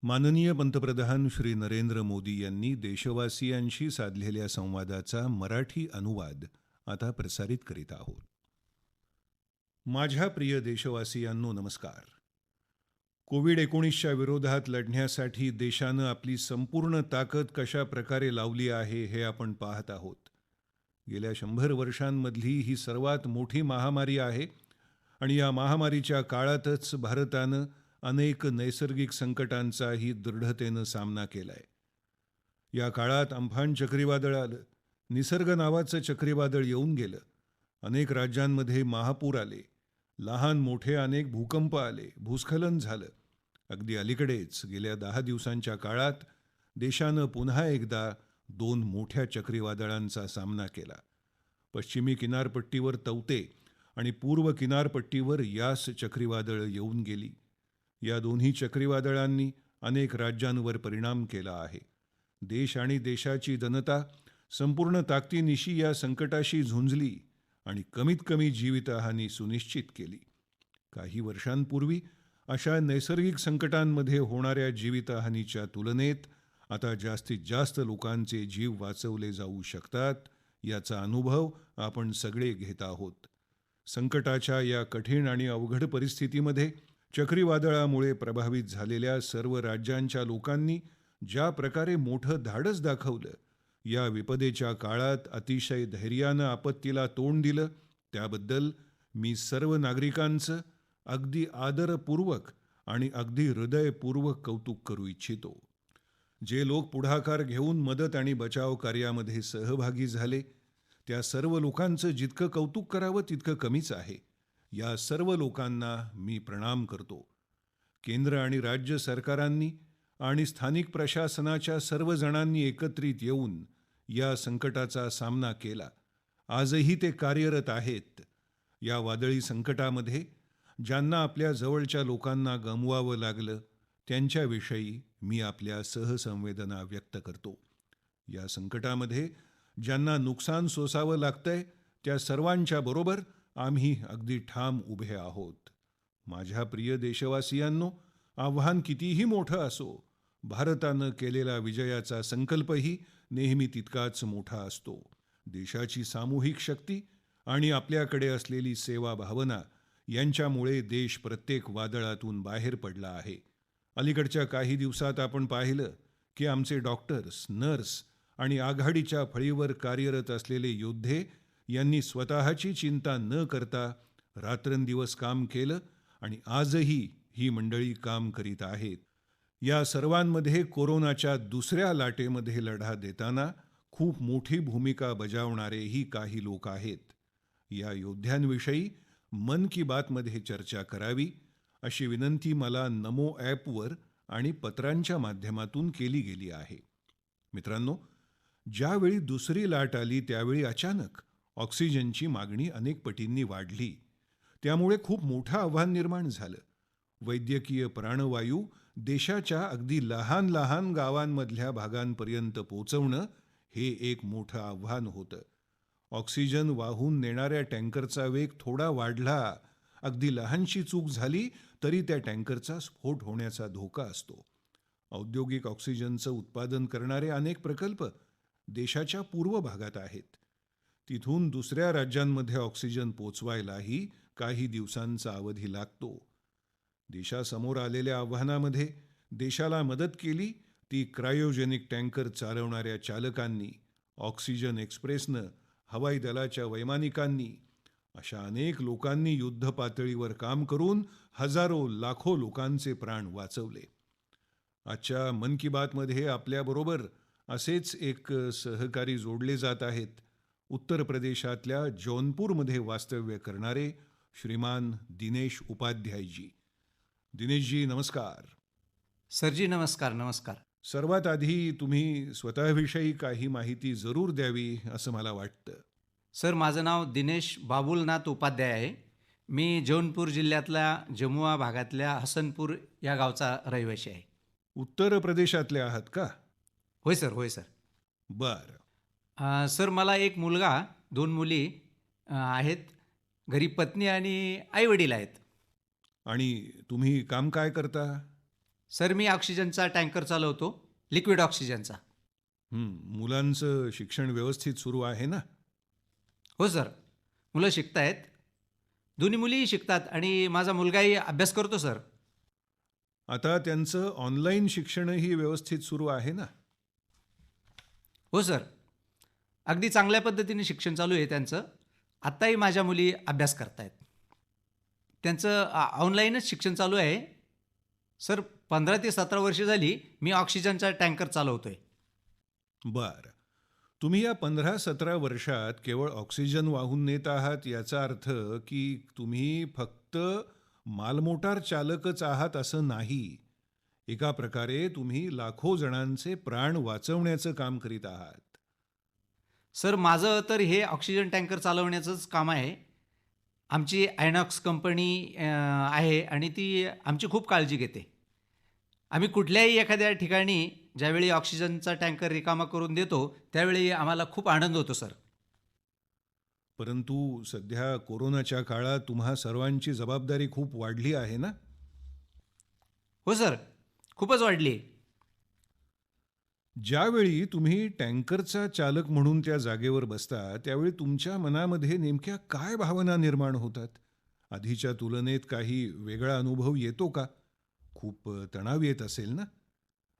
माननीय पंतप्रधान श्री नरेंद्र मोदी यांनी देशवासियांशी साधलेल्या संवादाचा मराठी अनुवाद आता प्रसारित करीत आहोत. माझ्या प्रिय देशवासियांनो नमस्कार. कोविड-19च्या विरोधात लढण्यासाठी देशानं आपली संपूर्ण ताकद कशा प्रकारे लावली आहे हे आपण पाहत आहोत. गेल्या 100 वर्षांमधली ही सर्वात मोठी महामारी आहे आणि या महामारीच्या काळातच भारतानं अनेक नैसर्गिक संकटांचाही दृढतेनं सामना केलाय. या काळात अम्फान चक्रीवादळ आलं, निसर्ग नावाचं चक्रीवादळ येऊन गेलं, अनेक राज्यांमध्ये महापूर आले, लहान मोठे अनेक भूकंप आले, भूस्खलन झालं. अगदी अलीकडेच गेल्या 10 दिवसांच्या काळात देशानं पुन्हा एकदा 2 मोठ्या चक्रीवादळांचा सामना केला. पश्चिमी किनारपट्टीवर तौते आणि पूर्व किनारपट्टीवर यास चक्रीवादळ येऊन गेली. या दोन्ही चक्रीवादळांनी अनेक राज्यांवर परिणाम केला आहे. देश आणि देशाची जनता संपूर्ण ताकदीनिशी या संकटाशी झुंजली आणि कमीत कमी जीवितहानी सुनिश्चित केली. काही वर्षांपूर्वी अशा नैसर्गिक संकटांमध्ये होणाऱ्या जीवितहानीच्या तुलनेत आता जास्तीत जास्त लोकांचे जीव वाचवले जाऊ शकतात याचा अनुभव आपण सगळे घेत आहोत. संकटाच्या या कठीण आणि अवघड परिस्थितीमध्ये चक्रीवादळामुळे प्रभावित झालेल्या सर्व राज्यांच्या लोकांनी ज्या प्रकारे मोठं धाडस दाखवलं, या विपदेच्या काळात अतिशय धैर्यानं आपत्तीला तोंड दिलं, त्याबद्दल मी सर्व नागरिकांचं अगदी आदरपूर्वक आणि अगदी हृदयपूर्वक कौतुक करू इच्छितो. जे लोक पुढाकार घेऊन मदत आणि बचाव कार्यामध्ये सहभागी झाले, त्या सर्व लोकांचं जितकं कौतुक करावं तितकं कमीच आहे. या सर्व लोकांना मी प्रणाम करतो. केंद्र आणि राज्य सरकारांनी आणि स्थानिक प्रशासनाच्या सर्व जणांनी एकत्रित येऊन या संकटाचा सामना केला. आजही ते कार्यरत आहेत. या वादळी संकटामध्ये ज्यांना आपल्या जवळच्या लोकांना गमवावं लागलं, त्यांच्याविषयी मी आपल्या सहसंवेदना व्यक्त करतो. या संकटामध्ये ज्यांना नुकसान सोसावं लागतंय, त्या सर्वांच्या बरोबर आम्ही अगदी ठाम उभे आहोत. माझ्या प्रिय देशवासियांनो, आव्हान कितीही मोठं असो, भारतानं केलेला विजयाचा संकल्पही नेहमी तितकाच मोठा असतो. देशाची सामूहिक शक्ती आणि आपल्याकडे असलेली सेवा भावना यांच्यामुळे देश प्रत्येक वादळातून बाहेर पडला आहे. अलीकडच्या काही दिवसात आपण पाहिलं की आमचे डॉक्टर्स, नर्स आणि आघाडीच्या फळीवर कार्यरत असलेले योद्धे यांनी स्वतःची चिंता न करता रात्रंदिवस काम केलं आणि आजही ही मंडळी काम करीत आहेत. या सर्वांमध्ये कोरोनाच्या दुसऱ्या लाटेमध्ये लढा देताना खूप मोठी भूमिका बजावणारेही काही लोक आहेत. या योद्ध्यांविषयी मन की बातमध्ये चर्चा करावी अशी विनंती मला नमो ॲपवर आणि पत्रांच्या माध्यमातून केली गेली आहे. मित्रांनो, ज्यावेळी दुसरी लाट आली त्यावेळी अचानक ऑक्सिजनची मागणी अनेक पटींनी वाढली. त्यामुळे खूप मोठं आव्हान निर्माण झालं. वैद्यकीय प्राणवायू देशाच्या अगदी लहान लहान गावांमधल्या भागांपर्यंत पोहोचवणं हे एक मोठं आव्हान होतं. ऑक्सिजन वाहून नेणाऱ्या टँकरचा वेग थोडा वाढला, अगदी लहानशी चूक झाली तरी त्या टँकरचा स्फोट होण्याचा धोका असतो. औद्योगिक ऑक्सिजनचं उत्पादन करणारे अनेक प्रकल्प देशाच्या पूर्व भागात आहेत. तिथून दुसऱ्या राज्यांमध्ये ऑक्सिजन पोचवायलाही काही दिवसांचा अवधी लागतो. देशासमोर आलेल्या आव्हानामध्ये देशाला मदत केली ती क्रायोजेनिक टँकर चालवणाऱ्या चालकांनी, ऑक्सिजन एक्सप्रेसनं, हवाई दलाच्या वैमानिकांनी, अशा अनेक लोकांनी युद्ध पातळीवर काम करून हजारो लाखो लोकांचे प्राण वाचवले. आजच्या मन की बातमध्ये आपल्याबरोबर असेच एक सहकारी जोडले जात आहेत. उत्तर प्रदेशातल्या जौनपूरमध्ये वास्तव्य करणारे श्रीमान दिनेश उपाध्यायजी. दिनेशजी नमस्कार. सरजी नमस्कार. नमस्कार. सर्वात आधी तुम्ही स्वतःविषयी काही माहिती जरूर द्यावी असं मला वाटतं. सर, माझं नाव दिनेश बाबुलनाथ उपाध्याय आहे. मी जौनपूर जिल्ह्यातल्या जमुआ भागातल्या हसनपूर या गावचा रहिवासी आहे. उत्तर प्रदेशातले आहात का? होय सर, होय सर. बरं. सर, मला एक मुलगा, 2 मुली आहेत. घरी पत्नी आणि आईवडील आहेत. आणि तुम्ही काम काय करता? सर मी ऑक्सिजनचा टँकर चालवतो, लिक्विड ऑक्सिजनचा. मुलांचं शिक्षण व्यवस्थित सुरू आहे ना? हो सर, मुलं शिकतायत. दोन्ही मुलीही शिकतात आणि माझा मुलगाही अभ्यास करतो सर. आता त्यांचं ऑनलाईन शिक्षणही व्यवस्थित सुरू आहे ना? हो सर, अगदी चांगल्या पद्धतीने शिक्षण चालू आहे त्यांचं. आत्ताही माझ्या मुली अभ्यास करतायत. त्यांचं ऑनलाईनच शिक्षण चालू आहे. सर 15 ते 17 वर्ष झाली मी ऑक्सिजनचा टँकर चालवतोय. बरं. तुम्ही या 15-17 वर्षात केवळ ऑक्सिजन वाहून नेत आहात याचा अर्थ की तुम्ही फक्त मालमोटार चालकच आहात असं नाही. एका प्रकारे तुम्ही लाखो जणांचे प्राण वाचवण्याचं काम करीत आहात. सर माझं तर हे ऑक्सिजन टँकर चालवण्याचंच काम आहे. आमची आयनॉक्स कंपनी आहे आणि ती आमची खूप काळजी घेते. आम्ही कुठल्याही एखाद्या ठिकाणी ज्यावेळी ऑक्सिजनचा टँकर रिकामा करून देतो, त्यावेळी आम्हाला खूप आनंद होतो सर. परंतु सध्या कोरोनाच्या काळात तुम्हा सर्वांची जबाबदारी खूप वाढली आहे ना? हो सर, खूपच वाढली आहे. ज्यावेळी तुम्ही टँकरचा चालक म्हणून त्या जागेवर बसता त्यावेळी तुमच्या मनामध्ये नेमक्या काय भावना निर्माण होतात? आधीच्या तुलनेत काही वेगळा अनुभव येतो का? खूप तणाव येत असेल ना?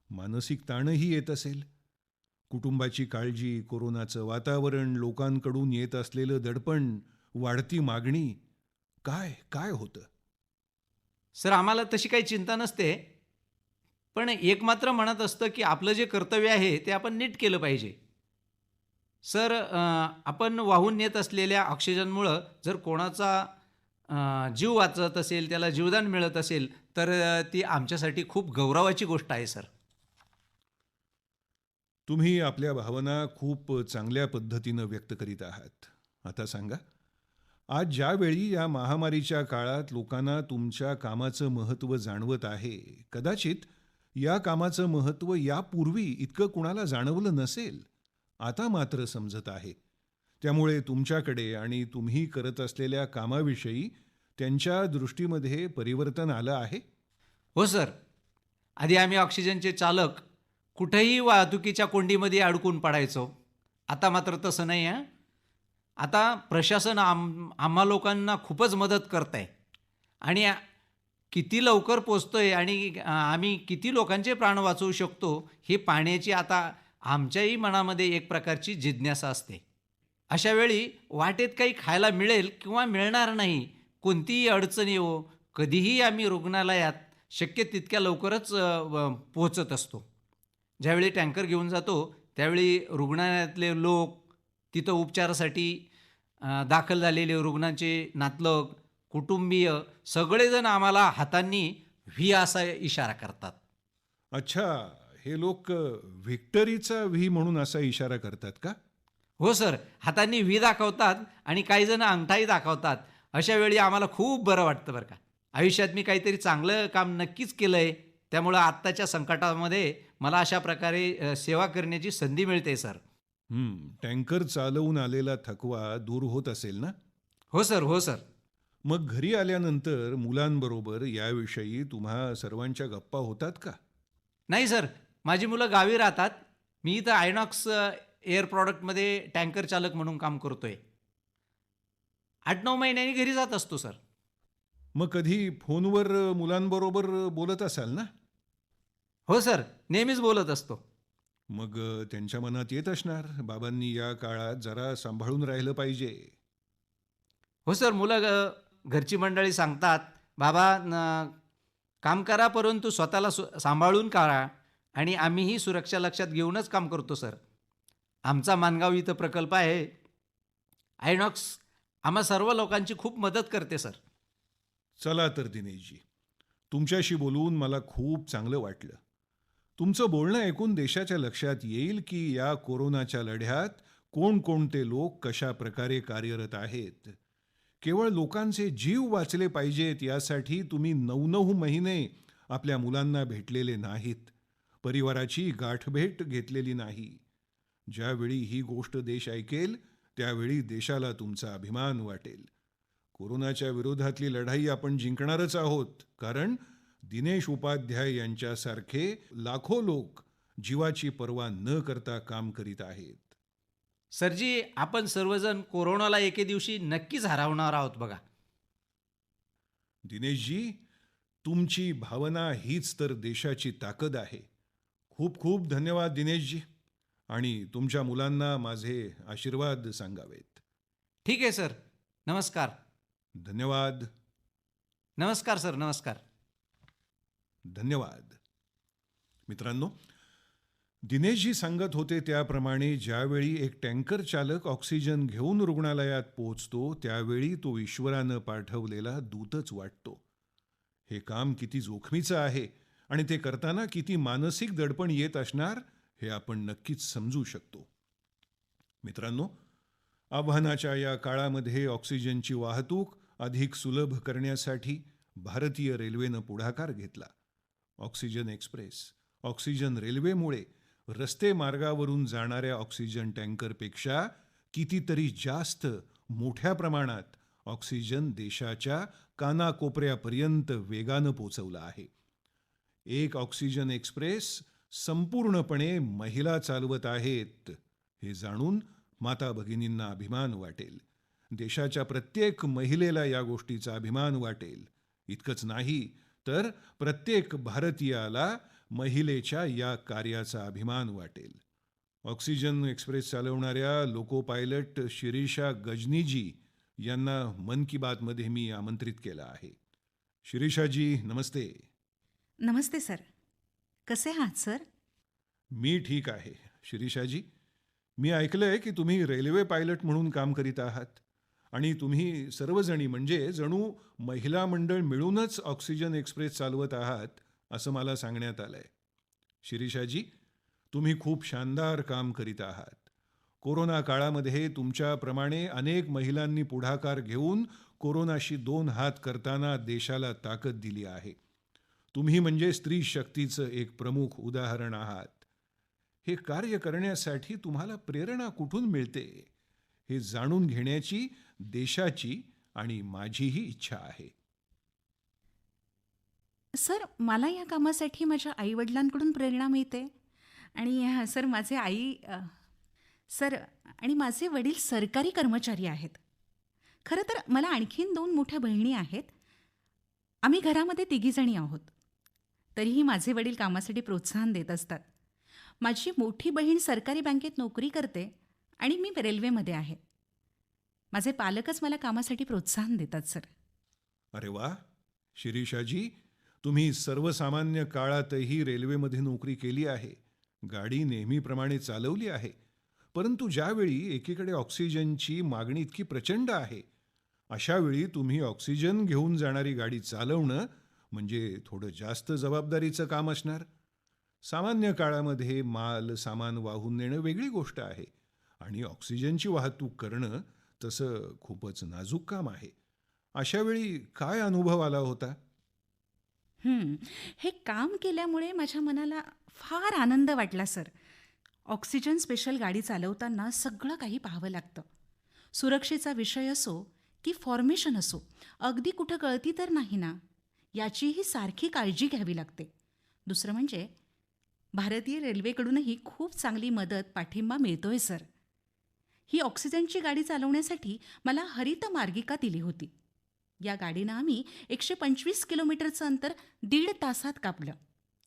मानसिक ताणही येत असेल. कुटुंबाची काळजी, कोरोनाचं वातावरण, लोकांकडून येत असलेलं दडपण, वाढती मागणी, काय काय होतं? सर आम्हाला तशी काही चिंता नसते. पण एक मात्र मनात असतं, की आपलं जे कर्तव्य आहे ते आपण नीट केलं पाहिजे. सर आपण वाहून नेत असलेल्या ऑक्सिजनमुळं जर कोणाचा जीव वाचत असेल, त्याला जीवदान मिळत असेल, तर ती आमच्यासाठी खूप गौरवाची गोष्ट आहे सर. तुम्ही आपल्या भावना खूप चांगल्या पद्धतीनं व्यक्त करीत आहात. आता सांगा, आज ज्यावेळी या महामारीच्या काळात लोकांना तुमच्या कामाचं महत्त्व जाणवत आहे, कदाचित या कामाचं महत्त्व यापूर्वी इतकं कुणाला जाणवलं नसेल. आता मात्र समजत आहे. त्यामुळे तुमच्याकडे आणि तुम्ही करत असलेल्या कामाविषयी त्यांच्या दृष्टीमध्ये परिवर्तन आलं आहे? हो सर. आधी आम्ही ऑक्सिजनचे चालक कुठेही वाहतुकीच्या कोंडीमध्ये अडकून पडायचो. आता मात्र तसं नाही आहे. आता प्रशासन आम्हा लोकांना खूपच मदत करत आहे आणि किती लवकर पोचतोय आणि आम्ही किती लोकांचे प्राण वाचवू शकतो हे पाहण्याची आता आमच्याही मनामध्ये एक प्रकारची जिज्ञासा असते. अशा वेळी वाटेत काही खायला मिळेल किंवा मिळणार नाही, कोणतीही अडचण येवो, कधीही आम्ही रुग्णालयात शक्य तितक्या लवकरच पोहोचत असतो. ज्यावेळी टँकर घेऊन जातो त्यावेळी रुग्णालयातले लोक, तिथं उपचारासाठी दाखल झालेले रुग्णांचे नातलग, कुटुंबीय सगळेजण आम्हाला हातांनी व्ही असा इशारा करतात. अच्छा, हे लोक व्हिक्टरीचा व्ही म्हणून असा इशारा करतात का? हो सर, हातांनी व्ही दाखवतात आणि काही जण अंगठाही दाखवतात. अशा वेळी आम्हाला खूप बरं वाटतं बरं का. आयुष्यात मी काहीतरी चांगलं काम नक्कीच केलंय. त्यामुळं आत्ताच्या संकटामध्ये मला अशा प्रकारे सेवा करण्याची संधी मिळते सर. टँकर चालवून आलेला थकवा दूर होत असेल ना? हो सर, हो सर. मग घरी आल्यानंतर मुलांबरोबर याविषयी तुम्हा सर्वांच्या गप्पा होतात का? नाही सर, माझी मुलं गावी राहतात. मी इथं आयनॉक्स एअर प्रॉडक्टमध्ये टँकर चालक म्हणून काम करतोय. 8-9 महिन्यांनी घरी जात असतो सर. मग कधी फोनवर मुलांबरोबर बोलत असाल ना? हो सर, नेहमीच बोलत असतो. मग त्यांच्या मनात येत असणार, बाबांनी या काळात जरा सांभाळून राहिलं पाहिजे. हो सर, मुलं घरची मंडळी सांगतात, "बाबा काम करा परंतु स्वतःला सांभाळून करा." आणि आम्हीही सुरक्षा लक्षात घेऊनच काम करतो सर. आमचा माणगाव इथं प्रकल्प आहे. आयनॉक्स आम्हा सर्व लोकांची खूप मदत करते सर. चला तर दिनेशजी, तुमच्याशी बोलून मला खूप चांगलं वाटलं. तुमचं बोलणं ऐकून देशाच्या लक्षात येईल की या कोरोनाच्या लढ्यात कोणकोणते लोक कशा प्रकारे कार्यरत आहेत. केवळ लोकांचे जीव वाचले पाहिजेत यासाठी तुम्ही 9-9 महिने आपल्या मुलांना भेटलेले नाहीत, परिवाराची गाठभेट घेतलेली नाही. ज्यावेळी ही गोष्ट देश ऐकेल त्यावेळी देशाला तुमचा अभिमान वाटेल. कोरोनाच्या विरोधातली लढाई आपण जिंकणारच आहोत, कारण दिनेश उपाध्याय यांच्यासारखे लाखो लोक जीवाची पर्वा न करता काम करीत आहेत. सरजी, आपण सर्वजण कोरोनाला एके दिवशी नक्कीच हरवणार आहोत बघा. दिनेशजी, तुमची भावना हीच तर देशाची ताकद आहे. खूप खूप धन्यवाद दिनेशजी. आणि तुमच्या मुलांना माझे आशीर्वाद सांगावेत. ठीक आहे सर. नमस्कार. धन्यवाद. नमस्कार सर. नमस्कार. धन्यवाद. मित्रांनो, दिनेशजी सांगत होते त्याप्रमाणे ज्यावेळी एक टँकर चालक ऑक्सिजन घेऊन रुग्णालयात पोहोचतो त्यावेळी तो ईश्वरानं पाठवलेला दूतच वाटतो. हे काम किती जोखमीचं आहे आणि ते करताना किती मानसिक दडपण येत असणार हे आपण नक्कीच समजू शकतो. मित्रांनो, आव्हानाच्या या काळामध्ये ऑक्सिजनची वाहतूक अधिक सुलभ करण्यासाठी भारतीय रेल्वेनं पुढाकार घेतला. ऑक्सिजन एक्सप्रेस, ऑक्सिजन रेल्वेमुळे रस्ते मार्गावरून जाणाऱ्या ऑक्सिजन टँकरपेक्षा कितीतरी जास्त मोठ्या प्रमाणात ऑक्सिजन देशाच्या कानाकोपऱ्यापर्यंत वेगानं पोचवला आहे. एक ऑक्सिजन एक्सप्रेस संपूर्णपणे महिला चालवत आहेत हे जाणून माता भगिनींना अभिमान वाटेल. देशाच्या प्रत्येक महिलेला या गोष्टीचा अभिमान वाटेल. इतकंच नाही तर प्रत्येक भारतीयाला महिलेच्या या कार्याचा अभिमान वाटेल. ऑक्सिजन एक्सप्रेस चालवणाऱ्या लोको पायलट शिरीषा गजनीजी यांना मन की बातमध्ये मी आमंत्रित केलं आहे. शिरीषाजी, नमस्ते. नमस्ते सर. कसे आहात सर? मी ठीक आहे. शिरीषाजी, मी ऐकलंय की तुम्ही रेल्वे पायलट म्हणून काम करीत आहात आणि तुम्ही सर्वजणी म्हणजे जणू महिला मंडळ मिळूनच ऑक्सिजन एक्सप्रेस चालवत आहात असं मला सांगण्यात आलंय. शिरीषाजी, तुम्ही खूप शानदार काम करीत आहात. कोरोना काळामध्ये तुमच्याप्रमाणे अनेक महिलांनी पुढाकार घेऊन कोरोनाशी 2 हात करताना देशाला ताकद दिली आहे. तुम्ही म्हणजे स्त्री शक्तीचं एक प्रमुख उदाहरण आहात. हे कार्य करण्यासाठी तुम्हाला प्रेरणा कुठून मिळते हे जाणून घेण्याची देशाची आणि माझीही इच्छा आहे. सर, मला या कामासाठी माझ्या आईवडिलांकडून प्रेरणा मिळते. आणि सर, माझे वडील सरकारी कर्मचारी आहेत. खरं तर मला आणखीन 2 मोठ्या बहिणी आहेत. आम्ही घरामध्ये 3 जणी आहोत. तरीही माझे वडील कामासाठी प्रोत्साहन देत असतात. माझी मोठी बहीण सरकारी बँकेत नोकरी करते आणि मी रेल्वेमध्ये आहे. माझे पालकच मला कामासाठी प्रोत्साहन देतात सर. अरे वा, शिरीषाजी, तुम्ही सर्वसामान्य काळातही रेल्वेमध्ये नोकरी केली आहे. गाडी नेहमीप्रमाणे चालवली आहे. परंतु ज्यावेळी एकीकडे ऑक्सिजनची मागणी इतकी प्रचंड आहे, अशा वेळी तुम्ही ऑक्सिजन घेऊन जाणारी गाडी चालवणं म्हणजे थोडं जास्त जबाबदारीचं काम असणार. सामान्य काळामध्ये माल सामान वाहून नेणं वेगळी गोष्ट आहे आणि ऑक्सिजनची वाहतूक करणं तसं खूपच नाजूक काम आहे. अशा वेळी काय अनुभव आला होता? हे काम केल्यामुळे माझ्या मनाला फार आनंद वाटला सर. ऑक्सिजन स्पेशल गाडी चालवताना सगळं काही पाहावं लागतं. सुरक्षेचा विषय असो की फॉर्मेशन असो, अगदी कुठं गळती तर नाही ना, याचीही सारखी काळजी घ्यावी लागते. दुसरं म्हणजे भारतीय रेल्वेकडूनही खूप चांगली मदत, पाठिंबा मिळतोय सर. ही ऑक्सिजनची गाडी चालवण्यासाठी मला हरित मार्गिका दिली होती. या गाडीनं आम्ही 125 किलोमीटरचं अंतर 1.5 तासात कापलं.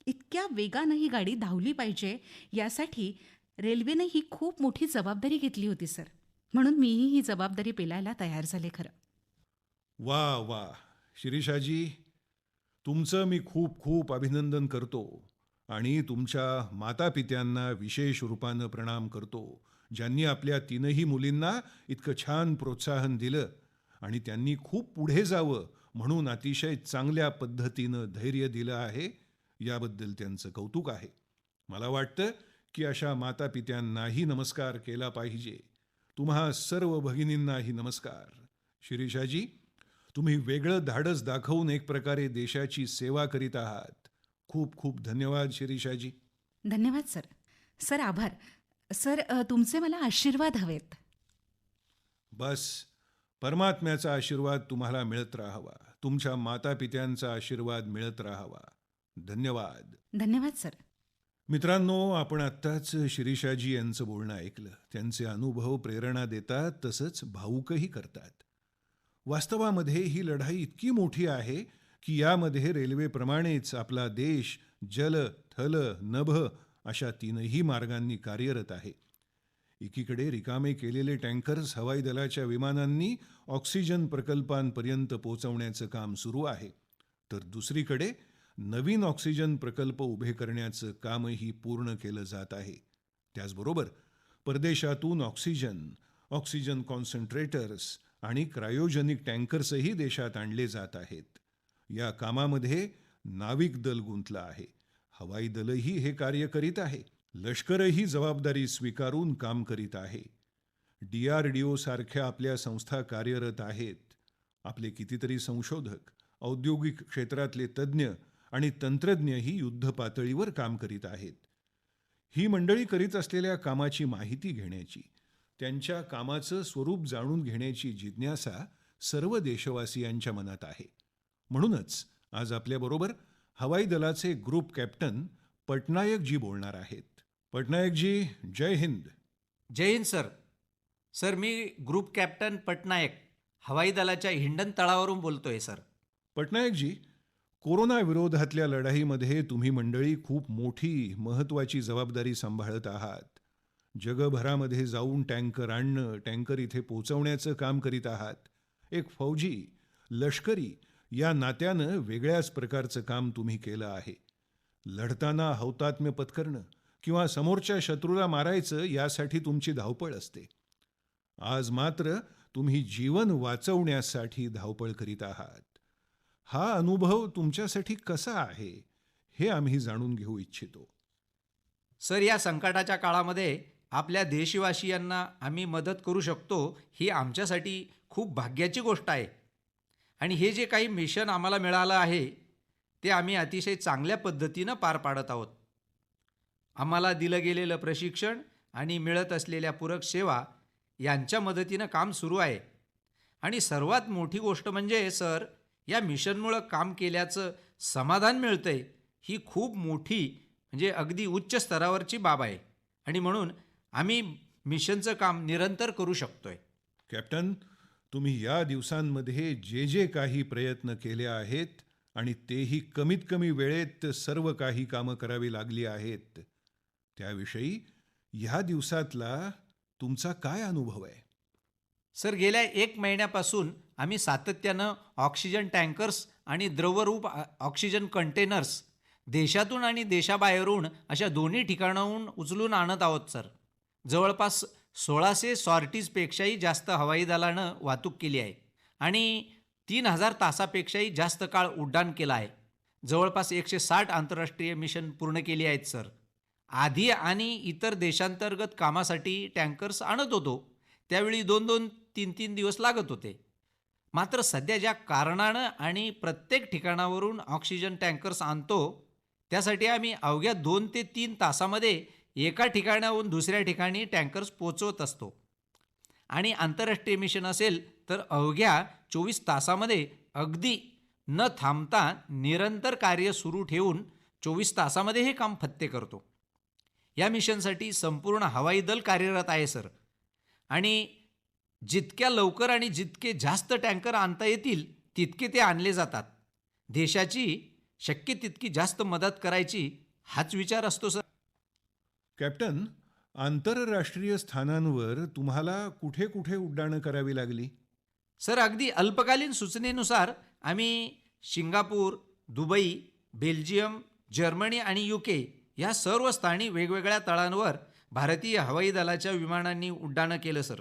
इतक्या वेगानं ही गाडी धावली पाहिजे यासाठी रेल्वेनं ही खूप मोठी जबाबदारी घेतली होती सर. म्हणून मीही ही जबाबदारी पेलायला तयार झाले खरं. वा वा, शिरीषाजी, तुमचं मी खूप खूप अभिनंदन करतो आणि तुमच्या मातापित्यांना विशेष रूपानं प्रणाम करतो, ज्यांनी आपल्या 3ही मुलींना इतकं छान प्रोत्साहन दिलं आणि त्यांनी खूप पुढे जावं म्हणून अतिशय चांगल्या पद्धतीनं धैर्य दिलं आहे. याबद्दल त्यांचं कौतुक आहे. मला वाटतं की अशा मातापित्यांनाही नमस्कार केला पाहिजे. तुम्हा सर्व भगिनींनाही नमस्कार. शिरीषाजी, तुम्ही वेगळं धाडस दाखवून एक प्रकारे देशाची सेवा करीत आहात. खूप खूप धन्यवाद शिरीषाजी. धन्यवाद सर. सर, आभार. सर, तुमचे मला आशीर्वाद हवेत. बस, परमात्म्याचा आशीर्वाद तुम्हाला मिळत राहावा, तुमच्या मातापित्यांचा आशीर्वाद मिळत राहावा. धन्यवाद. धन्यवाद सर. मित्रांनो, आपण आत्ताच शिरीषाजी यांचं बोलणं ऐकलं. त्यांचे अनुभव प्रेरणा देतात, तसंच भावुकही करतात. वास्तवामध्ये ही लढाई इतकी मोठी आहे की यामध्ये रेल्वेप्रमाणेच आपला देश जल, थल, नभ अशा तीनही मार्गांनी कार्यरत आहे. एकीकडे रिकामे केलेले टँकर्स हवाई दलाच्या विमानांनी ऑक्सिजन प्रकल्पांपर्यंत पोहोचवण्याचं काम सुरू आहे, तर दुसरीकडे नवीन ऑक्सिजन प्रकल्प उभे करण्याचं कामही पूर्ण केलं जात आहे. त्याचबरोबर परदेशातून ऑक्सिजन, ऑक्सिजन कॉन्सन्ट्रेटर्स आणि क्रायोजेनिक टँकर्सही देशात आणले जात आहेत. या कामामध्ये नाविक दल गुंतलं आहे, हवाई दलही हे कार्य करीत आहे, लष्करही जबाबदारी स्वीकारून काम करीत आहे. DRDO सारख्या आपल्या संस्था कार्यरत आहेत. आपले कितीतरी संशोधक, औद्योगिक क्षेत्रातले तज्ज्ञ आणि तंत्रज्ञही युद्ध पातळीवर काम करीत आहेत. ही मंडळी करीत असलेल्या कामाची माहिती घेण्याची, त्यांच्या कामाचं स्वरूप जाणून घेण्याची जिज्ञासा सर्व देशवासियांच्या मनात आहे. म्हणूनच आज आपल्याबरोबर हवाई दलाचे ग्रुप कॅप्टन पटनायक जी बोलणार आहेत. पटनायक जी, जय हिंद. जय हिंद सर. सर, मी ग्रुप कॅप्टन पटनायक हवाई दलाच्या हिंडन तळावरून बोलतोय सर. पटनायक जी, कोरोना विरोधातल्या लढाईमध्ये तुम्ही मंडळी खूप मोठी महत्त्वाची जबाबदारी सांभाळत आहात. जगभरामध्ये जाऊन टँकर आणणं, टँकर इथे पोचवण्याचं काम करीत आहात. एक फौजी, लष्करी या नात्यानं वेगळ्याच प्रकारचं काम तुम्ही केलं आहे. लढताना हौतात्म्य पत्करणं किंवा समोरच्या शत्रूला मारायचं यासाठी तुमची धावपळ असते. आज मात्र तुम्ही जीवन वाचवण्यासाठी धावपळ करीत आहात. हा अनुभव तुमच्यासाठी कसा आहे हे आम्ही जाणून घेऊ इच्छितो. सर, या संकटाच्या काळामध्ये आपल्या देशवासियांना आम्ही मदत करू शकतो ही आमच्यासाठी खूप भाग्याची गोष्ट आहे. आणि हे जे काही मिशन आम्हाला मिळालं आहे ते आम्ही अतिशय चांगल्या पद्धतीनं पार पाडत आहोत. आम्हाला दिलं गेलेलं प्रशिक्षण आणि मिळत असलेल्या पूरक सेवा यांच्या मदतीनं काम सुरू आहे. आणि सर्वात मोठी गोष्ट म्हणजे सर, या मिशनमुळं काम केल्याचं समाधान मिळतंय ही खूप मोठी म्हणजे अगदी उच्च स्तरावरची बाब आहे. आणि म्हणून आम्ही मिशनचं काम निरंतर करू शकतोय. कॅप्टन, तुम्ही या दिवसांमध्ये जे जे काही प्रयत्न केले आहेत आणि तेही कमीत कमी वेळेत सर्व काही कामं करावी लागली आहेत, त्याविषयी ह्या दिवसातला तुमचा काय अनुभव आहे? सर, गेल्या 1 महिन्यापासून आम्ही सातत्यानं ऑक्सिजन टँकर्स आणि द्रवरूप ऑक्सिजन कंटेनर्स देशातून आणि देशाबाहेरून अशा दोन्ही ठिकाणाहून उचलून आणत आहोत सर. जवळपास 1600 सॉर्टीजपेक्षाही जास्त हवाई दलानं वाहतूक केली आहे आणि 3000 तासापेक्षाही जास्त काळ उड्डाण केलं आहे. जवळपास 160 आंतरराष्ट्रीय मिशन पूर्ण केली आहेत सर. आधी आणि इतर देशांतर्गत कामासाठी टँकर्स आणत होतो त्यावेळी 2-2, 3-3 दिवस लागत होते. मात्र सध्या ज्या कारणानं आणि प्रत्येक ठिकाणावरून ऑक्सिजन टँकर्स आणतो त्यासाठी आम्ही अवघ्या 2 ते 3 तासामध्ये एका ठिकाणाहून दुसऱ्या ठिकाणी टँकर्स पोचवत असतो. आणि आंतरराष्ट्रीय मिशन असेल तर अवघ्या 24 तासामध्ये अगदी न थांबता निरंतर कार्य सुरू ठेवून 24 तासामध्ये हे काम फत्ते करतो. या मिशनसाठी संपूर्ण हवाई दल कार्यरत आहे सर. आणि जितक्या लवकर आणि जितके जास्त टँकर आणता येतील तितके ते आणले जातात. देशाची शक्य तितकी जास्त मदत करायची हाच विचार असतो सर. कॅप्टन, आंतरराष्ट्रीय स्थानांवर तुम्हाला कुठे कुठे उड्डाणं करावी लागली? सर, अगदी अल्पकालीन सूचनेनुसार आम्ही सिंगापूर, दुबई, बेल्जियम, जर्मनी आणि UK या सर्व स्थानी वेगवेगळ्या तळांवर भारतीय हवाई दलाच्या विमानांनी उड्डाणं केलं सर.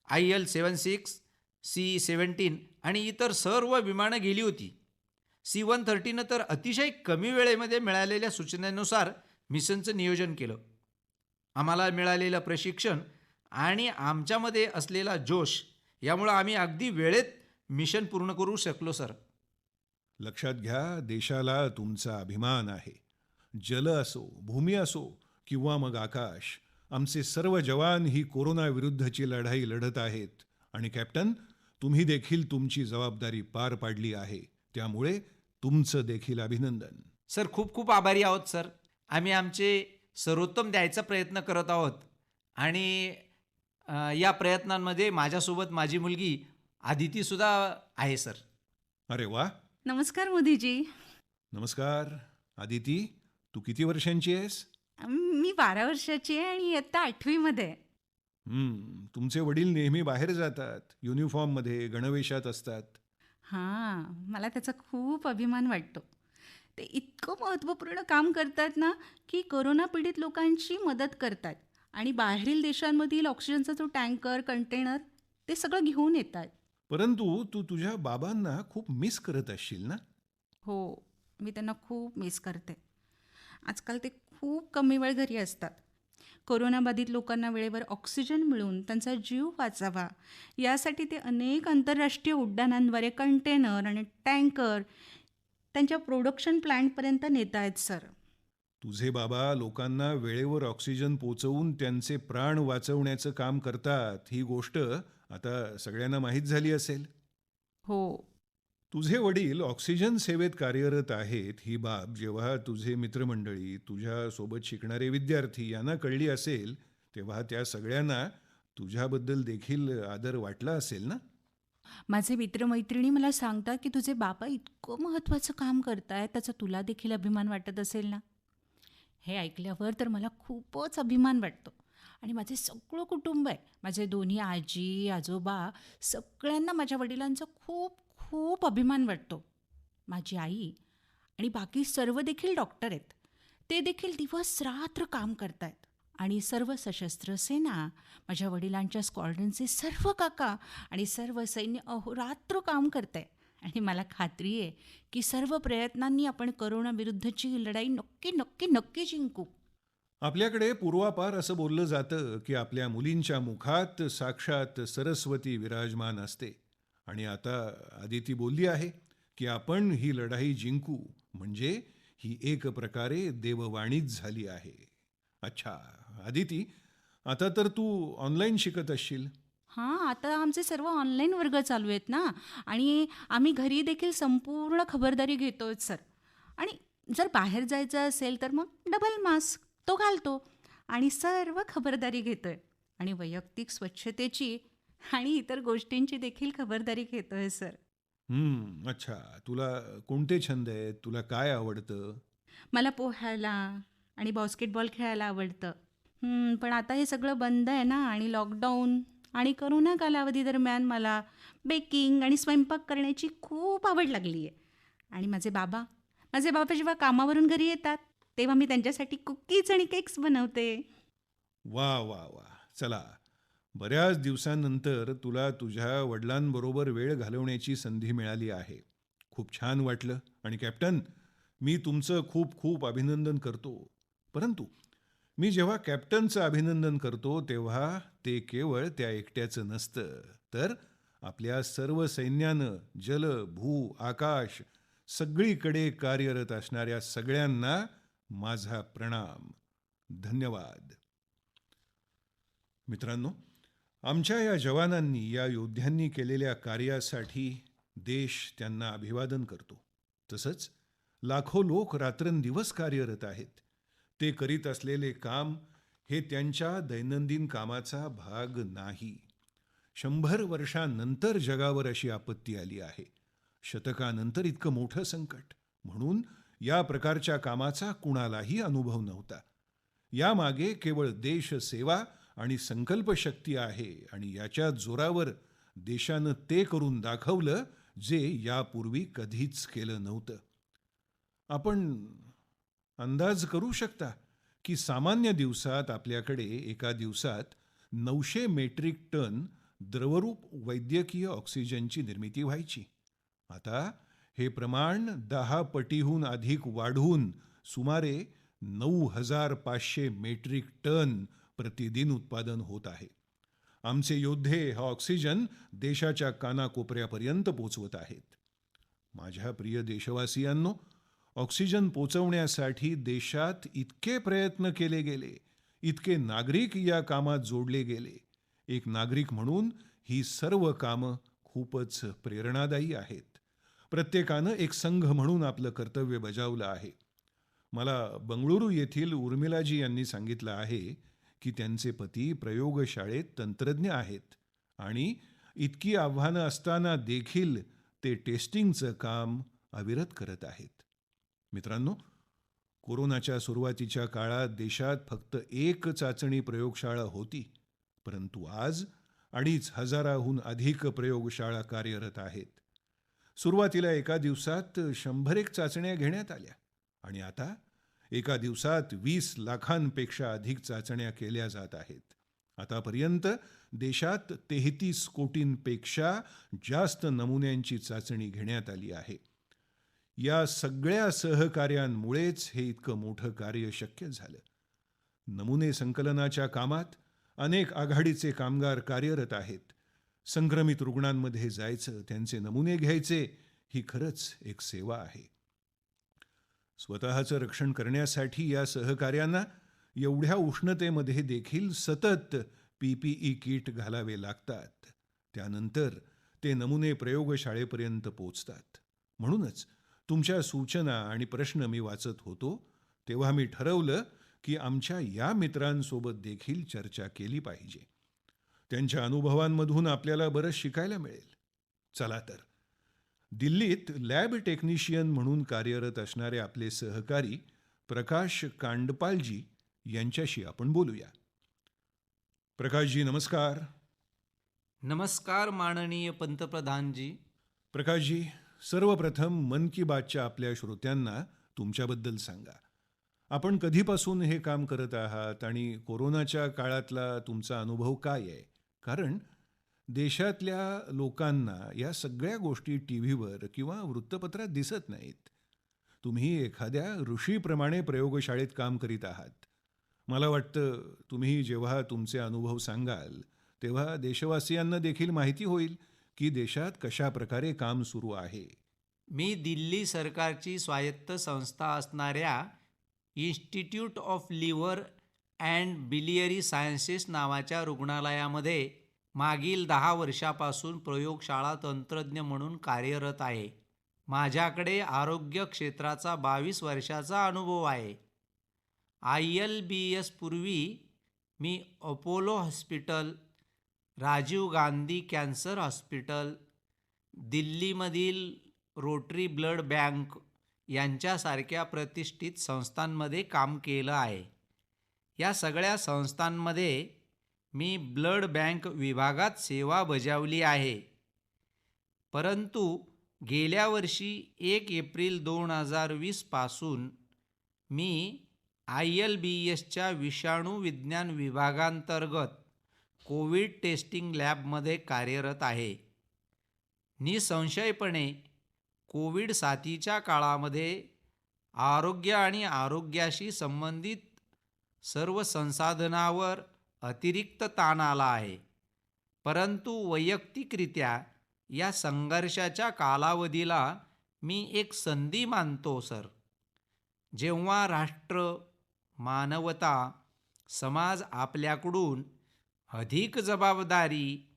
IL-76, C-17 आणि इतर सर्व विमानं गेली होती. C-130नं तर अतिशय कमी वेळेमध्ये मिळालेल्या सूचनेनुसार मिशनचं नियोजन केलं. आम्हाला मिळालेलं प्रशिक्षण आणि आमच्यामध्ये असलेला जोश यामुळं आम्ही अगदी वेळेत मिशन पूर्ण करू शकलो सर. लक्षात घ्या, देशाला तुमचा अभिमान आहे. जल असो, भूमी असो किंवा मग आकाश, आमचे सर्व जवान ही कोरोना विरुद्धची लढाई लढत आहेत आणि कॅप्टन, तुम्ही देखील तुमची जबाबदारी पार पाडली आहे, त्यामुळे तुमचं देखील अभिनंदन. सर खूप खूप आभारी आहोत सर. आम्ही आमचे सर्वोत्तम द्यायचा प्रयत्न करत आहोत आणि या प्रयत्नांमध्ये माझ्यासोबत माझी मुलगी आदितीसुद्धा आहे सर. अरे वा. नमस्कार मोदीजी. नमस्कार. आदिती, तू किती वर्षांची आहेस? मी 12 वर्षाची आहे आणि इयत्ता 8वीमध्ये आहे. तुमचे वडील नेहमी बाहेर जातात, युनिफॉर्ममध्ये, गणवेशात असतात. हां, मला त्याचा खूप अभिमान वाटतो. ते इतकं महत्त्वपूर्ण काम करतात ना, की कोरोना पीडित लोकांची मदत करतात आणि बाहेरील देशांमधील ऑक्सिजनचा जो टँकर, कंटेनर ते सगळं घेऊन येतात. परंतु तू तुझ्या बाबांना खूप मिस करत असशील ना? हो, मी त्यांना खूप मिस करते. आजकाल ते खूप कमी वेळ घरी असतात. कोरोनाबाधित लोकांना वेळेवर ऑक्सिजन मिळून त्यांचा जीव वाचावा यासाठी ते अनेक आंतरराष्ट्रीय उड्डाणांद्वारे कंटेनर आणि टँकर त्यांच्या प्रोडक्शन प्लांटपर्यंत नेत आहेत सर. तुझे बाबा लोकांना वेळेवर ऑक्सिजन पोचवून त्यांचे प्राण वाचवण्याचं काम करतात, ही गोष्ट आता सगळ्यांना माहीत झाली असेल. हो. तुझे वडील ऑक्सिजन सेवेत कार्यरत आहेत ही बाब जेव्हा तुझे मित्रमंडळी, तुझ्या सोबत शिकणारे विद्यार्थी यांना कळली असेल, तेव्हा त्या सगळ्यांना तुझ्याबद्दल देखील आदर वाटला असेल ना? माझे मित्रमैत्रिणी मला सांगतात की तुझे बाबा इतकं महत्त्वाचं काम करतायत, त्याचा तुला देखील अभिमान वाटत असेल ना. हे ऐकल्यावर तर मला खूपच अभिमान वाटतो आणि माझे सगळं कुटुंब आहे, माझे दोन्ही आजी आजोबा, सगळ्यांना माझ्या वडिलांचा खूप खूप अभिमान वाटतो. माझी आई आणि बाकी सर्व देखील डॉक्टर आहेत. ते देखील दिवस रात्र काम करत आहेत आणि सर्व सशस्त्र सेना, माझ्या वडिलांच्या स्क्वॉड्रनचे सर्व काका आणि सर्व सैन्य अहोरात्र काम करत आहे आणि मला खात्री आहे की सर्व प्रयत्नांनी आपण करोनाविरुद्धची लढाई नक्की नक्की नक्की जिंकू. आपल्याकडे पूर्वापार असं बोललं जातं की आपल्या मुलींच्या मुखात साक्षात सरस्वती विराजमान असते. आणि आता आदिती बोलली आहे की आपण ही लढाई जिंकू, म्हणजे ही एक प्रकारे देववाणीच झाली आहे. अच्छा आदिती, आता तर तू ऑनलाईन शिकत असशील. हां, आता आमचे सर्व ऑनलाईन वर्ग चालू आहेत ना आणि आम्ही घरी देखील संपूर्ण खबरदारी घेतोय सर. आणि जर बाहेर जायचं असेल तर मग डबल मास्क तो घालतो आणि सर्व खबरदारी घेतोय आणि वैयक्तिक स्वच्छतेची आणि इतर गोष्टींची देखील खबरदारी घेतोय सर. अच्छा, तुला कोणते छंद आहेत, तुला काय आवडतं? मला पोहायला आणि बास्केटबॉल खेळायला आवडतं. पण आता हे सगळं बंद आहे ना आणि लॉकडाऊन आणि करोना कालावधी दरम्यान मला बेकिंग आणि स्वयंपाक करण्याची खूप आवड लागली आहे. आणि माझे बाबा जेव्हा कामावरून घरी येतात तेव्हा मी त्यांच्यासाठी कुकीज आणि केक्स बनवते. वा वा वा. चला, बऱ्याच दिवसांनंतर तुला तुझ्या वडिलांबरोबर वेळ घालवण्याची संधी मिळाली आहे. खूप छान वाटलं. आणि कॅप्टन, मी तुमचं खूप खूप अभिनंदन करतो. परंतु मी जेव्हा कॅप्टनचं अभिनंदन करतो तेव्हा ते केवळ त्या एकट्याचं नसतं, तर आपल्या सर्व सैन्यानं जल, भू, आकाश सगळीकडे कार्यरत असणाऱ्या सगळ्यांना माझा प्रणाम. धन्यवाद. मित्रांनो, आमच्या या जवानांनी, या योद्ध्यांनी केलेल्या कार्यासाठी देश त्यांना अभिवादन करतो. तसंच लाखो लोक रात्रंदिवस कार्यरत आहेत. ते करीत असलेले काम हे त्यांच्या दैनंदिन कामाचा भाग नाही. 100 वर्षांनंतर जगावर अशी आपत्ती आली आहे. शतकानंतर इतकं मोठं संकट. म्हणून या प्रकारच्या कामाचा कुणालाही अनुभव नव्हता. यामागे केवळ देशसेवा आणि संकल्पशक्ती आहे आणि याच्या जोरावर देशानं ते करून दाखवलं जे यापूर्वी कधीच केलं नव्हतं. आपण अंदाज करू शकता की सामान्य दिवसात आपल्याकडे एका दिवसात 900 मेट्रिक टन द्रवरूप वैद्यकीय ऑक्सिजनची निर्मिती व्हायची. आता हे प्रमाण 10 पटीहून अधिक वाढून सुमारे 9,500 मेट्रिक टन प्रतिदिन उत्पादन होत आहे. आमचे योद्धे हा ऑक्सिजन देशाच्या कानाकोपऱ्यापर्यंत पोचवत आहेत. माझ्या प्रिय देशवासियांनो, ऑक्सिजन पोचवण्यासाठी देशात इतके प्रयत्न केले गेले, इतके नागरिक या कामात जोडले गेले. एक नागरिक म्हणून ही सर्व कामं खूपच प्रेरणादायी आहेत. प्रत्येकानं एक संघ म्हणून आपलं कर्तव्य बजावलं आहे. मला बंगळुरू येथील उर्मिलाजी यांनी सांगितलं आहे की त्यांचे पती प्रयोगशाळेत तंत्रज्ञ आहेत आणि इतकी आव्हानं असताना देखील ते टेस्टिंगचं काम अविरत करत आहेत. मित्रांनो, कोरोनाच्या सुरुवातीच्या काळात देशात फक्त एक चाचणी प्रयोगशाळा होती, परंतु आज 2,500हून अधिक प्रयोगशाळा कार्यरत आहेत. सुरुवातीला एका दिवसात 100 चाचण्या घेण्यात आल्या आणि आता एका दिवसात 20 लाखांपेक्षा अधिक चाचण्या केल्या जात आहेत. आतापर्यंत देशात 33 कोटींपेक्षा जास्त नमुन्यांची चाचणी घेण्यात आली आहे. या सगळ्या सहकार्यांमुळेच हे इतकं मोठं कार्य शक्य झालं. नमुने संकलनाच्या कामात अनेक आघाडीचे कामगार कार्यरत आहेत. संक्रमित रुग्णांमध्ये जायचं, त्यांचे नमुने घ्यायचे, ही खरंच एक सेवा आहे. स्वतःचं रक्षण करण्यासाठी या सहकार्यांना एवढ्या उष्णतेमध्ये देखील सतत पीपीई किट घालावे लागतात. त्यानंतर ते नमुने प्रयोगशाळेपर्यंत पोचतात. म्हणूनच तुमच्या सूचना आणि प्रश्न मी वाचत होतो तेव्हा मी ठरवलं की आमच्या या मित्रांसोबत देखील चर्चा केली पाहिजे. त्यांच्या अनुभवांमधून आपल्याला बरंच शिकायला मिळेल. चला तर, दिल्लीत लॅब टेक्निशियन म्हणून कार्यरत असणारे आपले सहकारी प्रकाश कांडपालजी यांच्याशी आपण बोलूया. प्रकाशजी, नमस्कार. नमस्कार माननीय पंतप्रधानजी. प्रकाशजी, सर्वप्रथम मन की बातच्या आपल्या श्रोत्यांना तुमच्याबद्दल सांगा. आपण कधीपासून हे काम करत आहात आणि कोरोनाच्या काळातला तुमचा अनुभव काय आहे? कारण देशातल्या लोकांना या सगळ्या गोष्टी टीव्हीवर किंवा वृत्तपत्रात दिसत नाहीत. तुम्ही एखाद्या ऋषीप्रमाणे प्रयोगशाळेत काम करीत आहात. मला वाटतं तुम्ही जेव्हा तुमचे अनुभव सांगाल तेव्हा देशवासियांना देखील माहिती होईल की देशात कशा प्रकारे काम सुरू आहे. मी दिल्ली सरकारची स्वायत्त संस्था असणाऱ्या institute of liver and biliary sciences नावाच्या रुग्णालयामध्ये मागील 10 वर्षापासून प्रयोगशाळा तंत्रज्ञ म्हणून कार्यरत आहे. माझ्याकडे आरोग्य क्षेत्राचा 22 वर्षाचा अनुभव आहे. ILBS पूर्वी मी Apollo hospital, Rajiv Gandhi cancer hospital, दिल्लीमधील रोटरी ब्लड बँक यांच्यासारख्या प्रतिष्ठित संस्थांमध्ये काम केलं आहे. या सगळ्या संस्थांमध्ये मी ब्लड बँक विभागात सेवा बजावली आहे. परंतु गेल्या वर्षी 1 एप्रिल 2020 पासून मी ILBSच्या विषाणू विज्ञान विभागांतर्गत कोविड टेस्टिंग लॅबमध्ये कार्यरत आहे. निसंशयपणे कोविड साथीच्या काळामध्ये आरोग्य आणि आरोग्याशी संबंधित सर्व संसाधनावर अतिरिक्त ताण आला आहे. परंतु वैयक्तिकरित्या या संघर्षाच्या कालावधीला मी एक संधी मानतो सर. जेव्हा राष्ट्र, मानवता, समाज आपल्याकडून अधिक जबाबदारी,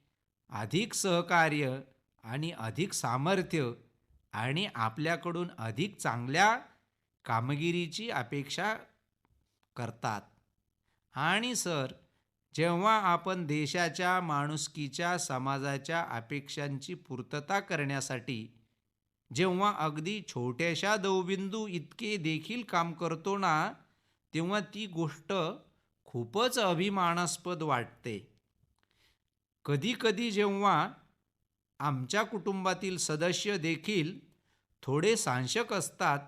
अधिक सहकार्य आणि अधिक सामर्थ्य आणि आपल्याकडून अधिक चांगल्या कामगिरीची अपेक्षा करतात. आणि सर, जेव्हा आपण देशाच्या, माणुसकीच्या, समाजाच्या अपेक्षांची पूर्तता करण्यासाठी जेव्हा अगदी छोट्याशा दवबिंदू इतके देखील काम करतो ना, तेव्हा ती गोष्ट खूपच अभिमानास्पद वाटते. कधीकधी जेव्हा आमच्या कुटुंबातील सदस्य देखील थोडे साशंक असतात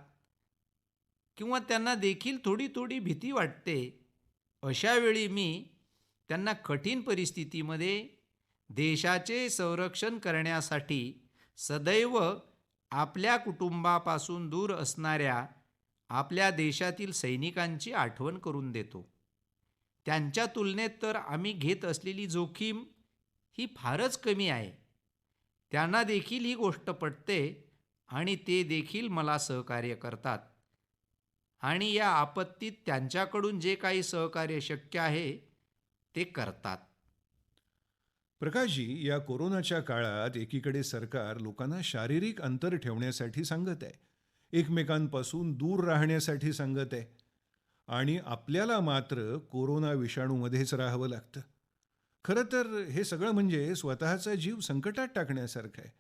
किंवा त्यांना देखील थोडी भीती वाटते, अशा वेळी मी त्यांना कठीण परिस्थितीमध्ये देशाचे संरक्षण करण्यासाठी सदैव आपल्या कुटुंबापासून दूर असणाऱ्या आपल्या देशातील सैनिकांची आठवण करून देतो. त्यांच्या तुलनेत तर आम्ही घेत असलेली जोखीम ही फारच कमी आहे. त्यांना देखील ही गोष्ट पटते आणि ते देखील मला सहकार्य करतात. आणि या आपत्तीत त्यांच्याकडून जे काही सहकार्य शक्य आहे ते करतात. प्रकाशजी, या कोरोनाच्या काळात एकीकडे सरकार लोकांना शारीरिक अंतर ठेवण्यासाठी सांगत आहे, एकमेकांपासून दूर राहण्यासाठी सांगत आहे, आणि आपल्याला मात्र कोरोना विषाणूमध्येच राहावं लागतं. खरं तर हे सगळं म्हणजे स्वतःचा जीव संकटात टाकण्यासारखं आहे.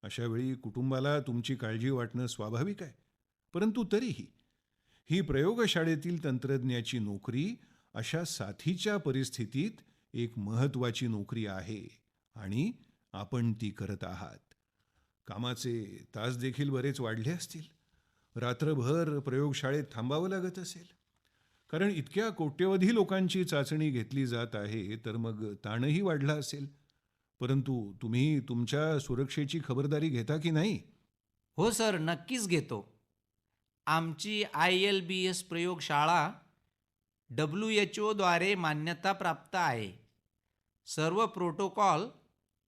अशा वेळी कुटुंबाला तुमची काळजी वाटणं स्वाभाविक आहे. परंतु तरीही ही प्रयोगशाळेतील तंत्रज्ञाची नोकरी अशा साथीच्या परिस्थितीत एक महत्वाची नोकरी आहे आणि आपण ती करत आहात. कामाचे तास देखील बरेच वाढले असतील. रात्रभर प्रयोगशाळेत थांबावं लागत असेल. कारण इतक्या कोट्यवधी लोकांची चाचणी घेतली जात आहे, तर मग ताणही वाढला असेल. परंतु तुम्ही तुमच्या सुरक्षेची खबरदारी घेता की नाही? हो सर, नक्कीच घेतो. आमची ILBS प्रयोगशाळा WHO द्वारे मान्यताप्राप्त आहे. सर्व प्रोटोकॉल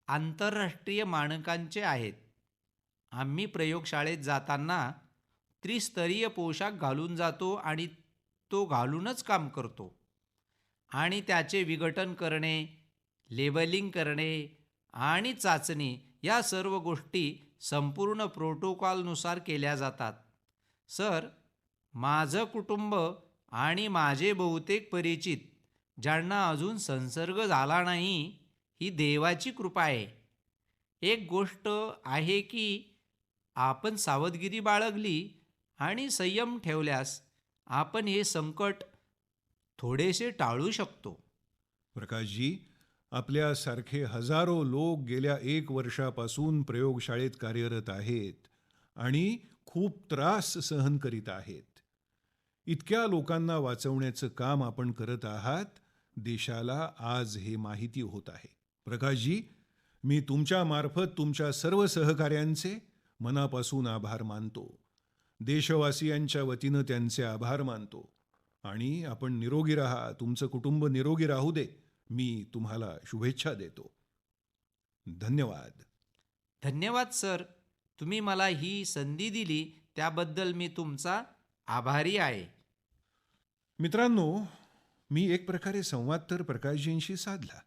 आंतरराष्ट्रीय मानकांचे आहेत. आम्ही प्रयोगशाळेत जाताना त्रिस्तरीय पोशाख घालून जातो आणि तो घालूनच काम करतो. आणि त्याचे विघटन करणे, लेबलिंग करणे आणि चाचणी या सर्व गोष्टी संपूर्ण प्रोटोकॉलनुसार केल्या जातात. सर, माझं कुटुंब आणि माझे बहुतेक परिचित ज्यांना अजून संसर्ग झाला नाही, ही देवाची कृपा आहे. एक गोष्ट आहे की आपण सावधगिरी बाळगली आणि संयम ठेवल्यास आपण हे संकट थोडेसे टाळू शकतो. प्रकाशजी, आपल्यासारखे हजारो लोक गेल्या 1 वर्षापासून प्रयोगशाळेत कार्यरत आहेत आणि खूप त्रास सहन करीत आहेत. इतक्या लोकांना वाचवण्याचं काम आपण करत आहात. देशाला आज हे माहिती होत आहे. प्रकाशजी, मी तुमच्या मार्फत तुमच्या सर्व सहकाऱ्यांचे मनापासून आभार मानतो. देशवासियांच्या वतीनं त्यांचे आभार मानतो. आणि आपण निरोगी राहा, तुमचं कुटुंब निरोगी राहू दे, मी तुम्हाला शुभेच्छा देतो. धन्यवाद. धन्यवाद सर. तुम्ही मला ही संधी दिली त्याबद्दल मी तुमचा आभारी आहे. मित्रांनो, मी एक प्रकारे संवाद तर प्रकाशजींशी साधला,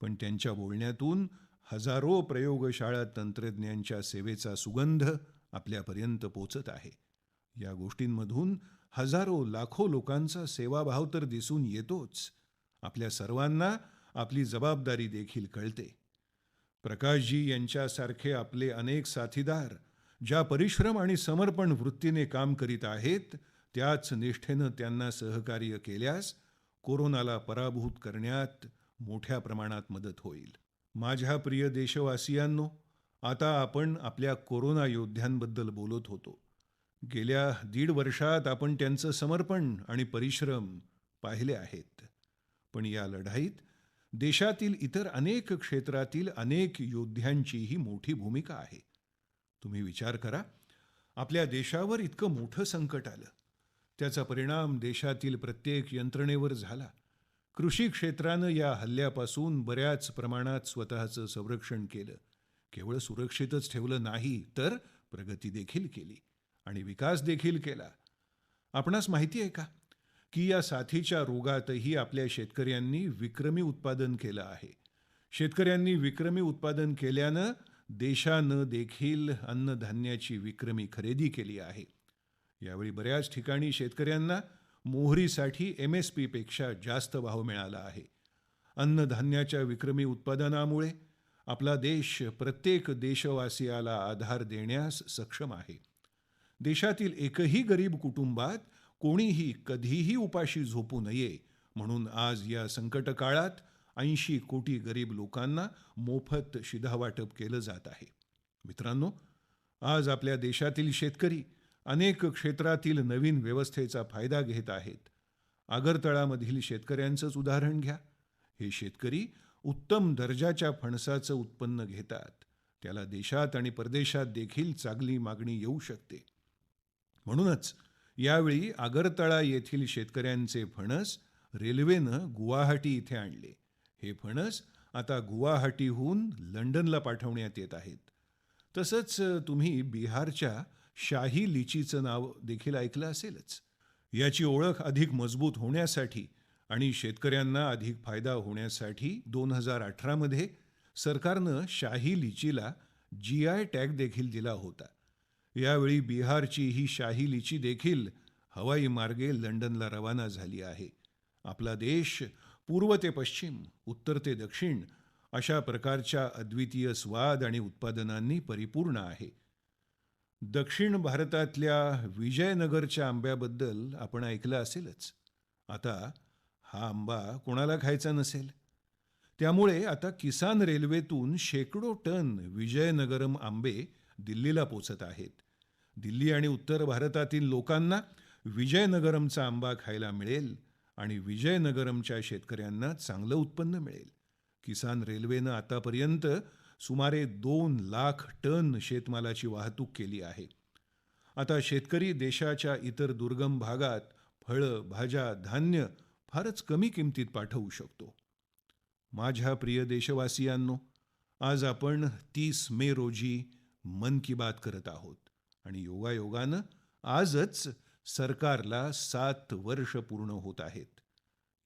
पण त्यांच्या बोलण्यातून हजारो प्रयोगशाळा तंत्रज्ञांच्या सेवेचा सुगंध आपल्यापर्यंत पोचत आहे. या गोष्टींमधून हजारो लाखो लोकांचा सेवाभाव तर दिसून येतोच. आपल्या सर्वांना आपली जबाबदारी देखील कळते. प्रकाशजी यांच्यासारखे आपले अनेक साथीदार ज्या परिश्रम आणि समर्पण वृत्तीने काम करीत आहेत, त्याच निष्ठेनं त्यांना सहकार्य केल्यास कोरोनाला पराभूत करण्यात मोठ्या प्रमाणात मदत होईल. माझ्या प्रिय देशवासियांनो, आता आपण आपल्या कोरोना योद्ध्यांबद्दल बोलत होतो. गेल्या 1.5 वर्षात आपण त्यांचं समर्पण आणि परिश्रम पाहिले आहेत. पण या लढाईत देशातील इतर अनेक क्षेत्रातील अनेक योद्ध्यांचीही मोठी भूमिका आहे. तुम्ही विचार करा, आपल्या देशावर इतकं मोठं संकट आलं. त्याचा परिणाम देशातील प्रत्येक यंत्रणेवर झाला. कृषी क्षेत्रानं या हल्ल्यापासून बऱ्याच प्रमाणात स्वतःचं संरक्षण केलं. केवळ सुरक्षितच ठेवलं नाही, तर प्रगती देखील केली आणि विकास देखील केला. आपणास माहिती आहे का की या साथीच्या रोगातही आपल्या शेतकऱ्यांनी विक्रमी उत्पादन केलं आहे. शेतकऱ्यांनी विक्रमी उत्पादन केल्यानं देशानं देखील अन्नधान्याची विक्रमी खरेदी केली आहे. यावेळी बऱ्याच ठिकाणी शेतकऱ्यांना मोहरीसाठी MSP पेक्षा जास्त भाव मिळाला आहे. अन्नधान्याच्या विक्रमी उत्पादनामुळे आपला देश प्रत्येक देशवासियाला आधार देण्यास सक्षम आहे. देशातील एकही गरीब कुटुंबात कोणीही कधीही उपाशी झोपू नये म्हणून आज या संकट काळात 80 कोटी गरीब लोकांना मोफत शिधावाटप केलं जात आहे. मित्रांनो, आज आपल्या देशातील शेतकरी अनेक क्षेत्रातील नवीन व्यवस्थेचा फायदा घेत आहेत. आगरतळामधील शेतकऱ्यांचंच उदाहरण घ्या. हे शेतकरी उत्तम दर्जाच्या फणसाचं उत्पन्न घेतात. त्याला देशात आणि परदेशात देखील चांगली मागणी येऊ शकते. म्हणूनच यावेळी आगरतळा येथील शेतकऱ्यांचे फणस रेल्वेनं गुवाहाटी इथे आणले. हे फणस आता गुवाहाटीहून लंडनला पाठवण्यात येत आहेत. तसंच तुम्ही बिहारच्या शाही लिचीचं नाव देखील ऐकलं असेलच. याची ओळख अधिक मजबूत होण्यासाठी आणि शेतकऱ्यांना अधिक फायदा होण्यासाठी 2018 मध्ये सरकारनं शाही लिचीला GI टॅग देखील दिला होता. यावेळी बिहारची ही शाही लिची देखील हवाई मार्गे लंडनला रवाना झाली आहे. आपला देश पूर्व ते पश्चिम, उत्तर ते दक्षिण अशा प्रकारच्या अद्वितीय स्वाद आणि उत्पादनांनी परिपूर्ण आहे. दक्षिण भारतातल्या विजयनगरच्या आंब्याबद्दल आपण ऐकलं असेलच. आता हा आंबा कोणाला खायचा नसेल? त्यामुळे आता किसान रेल्वेतून शेकडो टन विजयनगरम आंबे दिल्लीला पोचत आहेत. दिल्ली आणि उत्तर भारतातील लोकांना विजयनगरमचा आंबा खायला मिळेल आणि विजयनगरमच्या शेतकऱ्यांना चांगलं उत्पन्न मिळेल. किसान रेल्वेनं आतापर्यंत सुमारे 2 लाख टन शेतमालाची वाहतूक केली आहे. आता शेतकरी देशाच्या इतर दुर्गम भागात फळं, भाज्या, धान्य फारच कमी किमतीत पाठवू शकतो. माझ्या प्रिय देशवासियांनो, आज आपण 30 मे रोजी मन की बात करत आहोत आणि योगायोगानं आजच सरकारला 7 वर्ष पूर्ण होत आहेत.